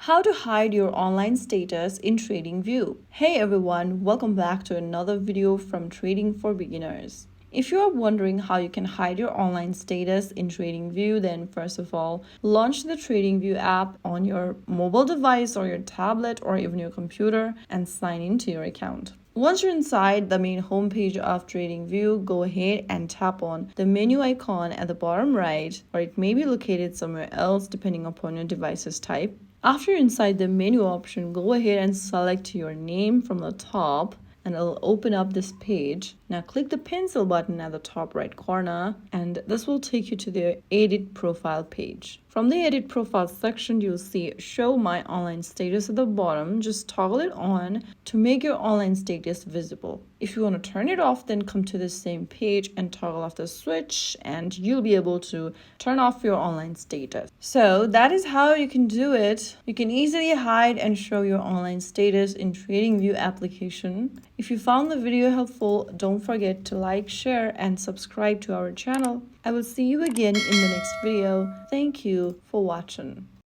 How to hide your online status in TradingView. Hey everyone, welcome back to another video from Trading for Beginners. If you are wondering how you can hide your online status in TradingView, then first of all, launch the TradingView app on your mobile device or your tablet or even your computer and sign into your account. Once you're inside the main homepage of TradingView, go ahead and tap on the menu icon at the bottom right, or it may be located somewhere else depending upon your device's type. After you're inside the menu option, go ahead and select your name from the top and it'll open up this page. Now click the pencil button at the top right corner and this will take you to the edit profile page. From the edit profile section, you'll see show my online status at the bottom. Just toggle it on to make your online status visible. If you want to turn it off, then come to the same page and toggle off the switch and you'll be able to turn off your online status. So that is how you can do it. You can easily hide and show your online status in TradingView application. If you found the video helpful, don't forget to like, share, and subscribe to our channel. I will see you again in the next video. Thank you for watching.